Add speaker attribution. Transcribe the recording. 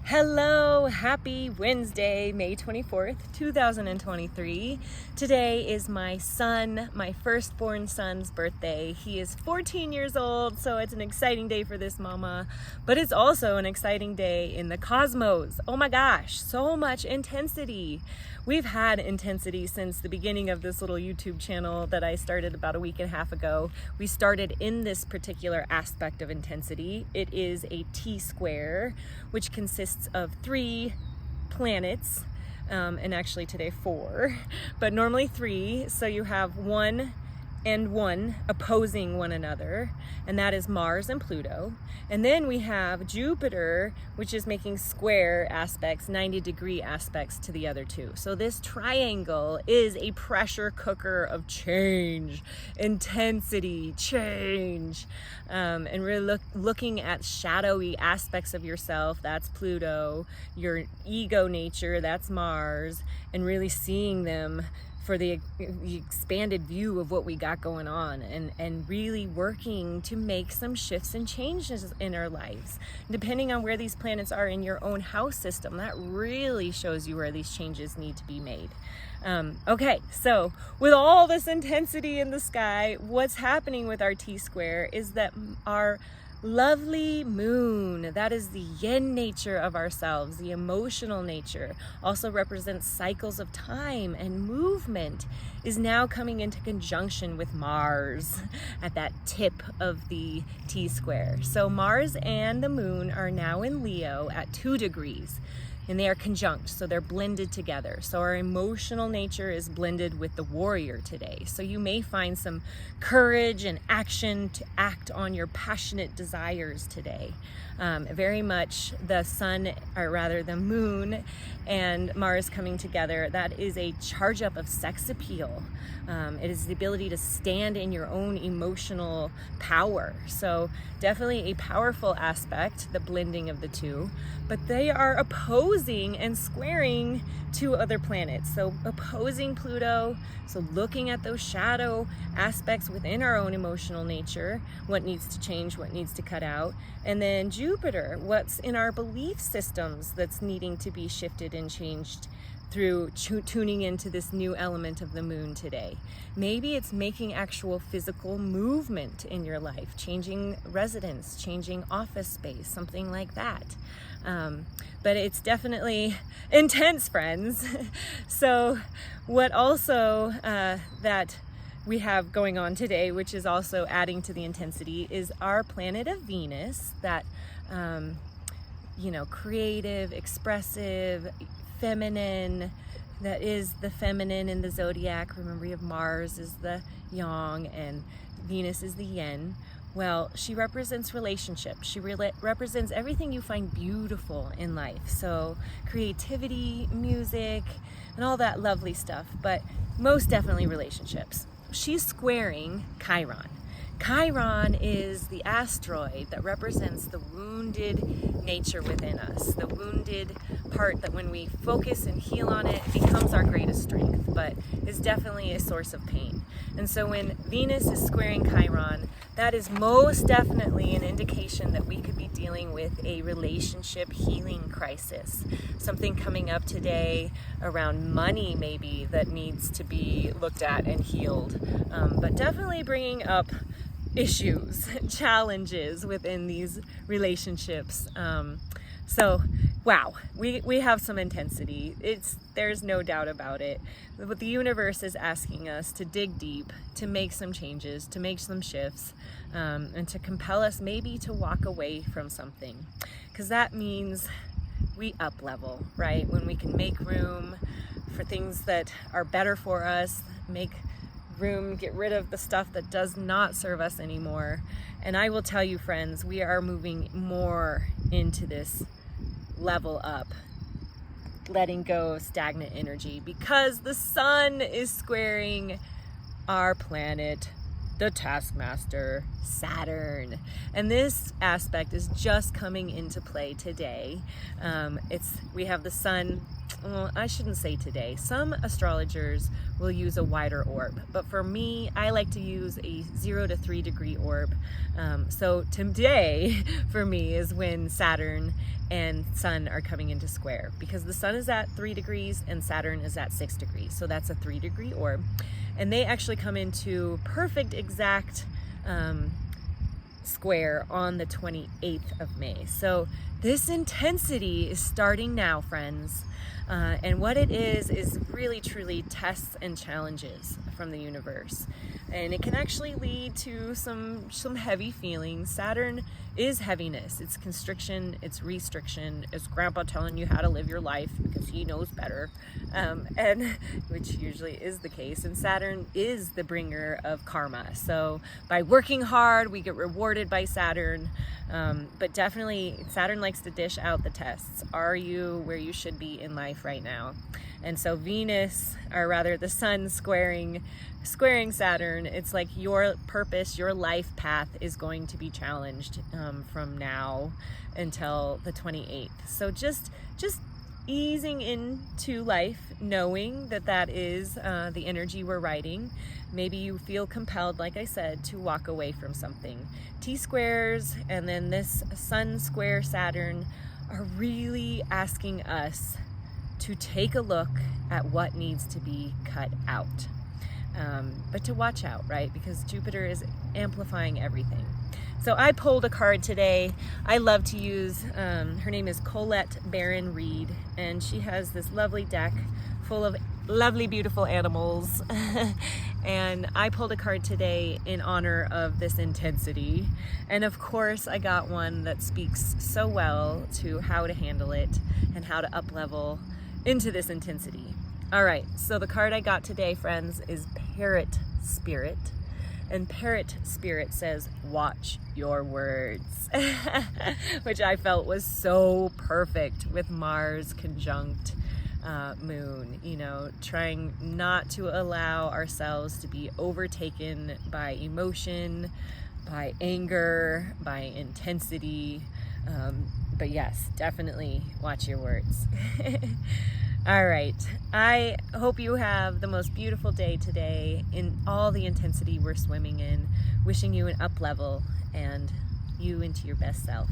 Speaker 1: Hello, happy Wednesday, May 24th, 2023. Today is my son, my firstborn son's birthday. He is 14 years old, so it's an exciting day for this mama, but it's also an exciting day in the cosmos. Oh my gosh, so much intensity. We've had intensity since the beginning of this little YouTube channel that I started about a week and a half ago. We started in this particular aspect of intensity. It is a T-square, which consists of 3 planets, and actually today 4, but normally 3. So you have 1 and 1 opposing one another, and that is Mars and Pluto. And then we have Jupiter, which is making square aspects, 90-degree aspects to the other 2. So this triangle is a pressure cooker of change, intensity, change. And we're looking at shadowy aspects of yourself, that's Pluto, your ego nature, that's Mars, and really seeing them for the expanded view of what we got going on, and really working to make some shifts and changes in our lives. Depending on where these planets are in your own house system, that really shows you where these changes need to be made. Okay, so with all this intensity in the sky, what's happening with our T-square is that our lovely moon, that is the yin nature of ourselves, the emotional nature, also represents cycles of time and movement, is now coming into conjunction with Mars at that tip of the T-square. So Mars and the moon are now in Leo at 2 degrees. And they are conjunct, so they're blended together. So our emotional nature is blended with the warrior today. So you may find some courage and action to act on your passionate desires today. Very much the sun, or rather the moon and Mars coming together, that is a charge up of sex appeal. It is the ability to stand in your own emotional power. So definitely a powerful aspect, the blending of the 2, but they are opposing and squaring 2 other planets. So opposing Pluto, so looking at those shadow aspects within our own emotional nature, what needs to change, what needs to cut out. And then Jupiter, what's in our belief systems that's needing to be shifted and changed through tuning into this new element of the moon today. Maybe it's making actual physical movement in your life, changing residence, changing office space, something like that. But it's definitely intense, friends. So what also that we have going on today, which is also adding to the intensity, is our planet of Venus, that creative, expressive, feminine, that is the feminine in the zodiac. Remember, we have Mars is the yang and Venus is the yin. Well, she represents relationships. She represents everything you find beautiful in life. So creativity, music, and all that lovely stuff, but most definitely relationships. She's squaring Chiron. Chiron is the asteroid that represents the wounded nature within us, the wounded part that when we focus and heal on it, it becomes our greatest strength, but is definitely a source of pain. And so when Venus is squaring Chiron, that is most definitely an indication that we could be dealing with a relationship healing crisis. Something coming up today around money maybe that needs to be looked at and healed, but definitely bringing up issues, challenges within these relationships. So wow, we have some intensity. There's no doubt about it. But the universe is asking us to dig deep, to make some changes, to make some shifts, and to compel us maybe to walk away from something. Because that means we up level, right? When we can make room for things that are better for us, make room, get rid of the stuff that does not serve us anymore. And I will tell you, friends, we are moving more into this level up, letting go of stagnant energy, because the sun is squaring our planet, the taskmaster, Saturn. And this aspect is just coming into play today. We have the sun well, I shouldn't say today. Some astrologers will use a wider orb, but for me, I like to use a 0 to 3 degree orb. So today, for me, is when Saturn and Sun are coming into square, because the Sun is at 3 degrees and Saturn is at 6 degrees. So that's a 3 degree orb. And they actually come into perfect exact square on the 28th of May. So this intensity is starting now, friends. And what it is really truly tests and challenges from the universe. And it can actually lead to some heavy feelings. Saturn is heaviness. It's constriction, it's restriction. It's grandpa telling you how to live your life because he knows better. And which usually is the case. And Saturn is the bringer of karma. So by working hard, we get rewarded by Saturn. But definitely Saturn likes to dish out the tests. Are you where you should be in life right now? And so Venus, or rather the Sun squaring Saturn, it's like your purpose, your life path is going to be challenged from now until the 28th. So just easing into life, knowing that that is the energy we're riding. Maybe you feel compelled, like I said, to walk away from something. T-squares and then this Sun square Saturn are really asking us to take a look at what needs to be cut out. But to watch out, right? Because Jupiter is amplifying everything. So I pulled a card today. I love to use, her name is Colette Barron Reed, and she has this lovely deck full of lovely, beautiful animals. And I pulled a card today in honor of this intensity. And of course, I got one that speaks so well to how to handle it and how to up-level into this intensity. All right, so the card I got today, friends, is Parrot Spirit. And Parrot Spirit says, watch your words, which I felt was so perfect with Mars conjunct Moon, you know, trying not to allow ourselves to be overtaken by emotion, by anger, by intensity. But yes, definitely watch your words. All right, I hope you have the most beautiful day today in all the intensity we're swimming in. Wishing you an up level and you into your best self.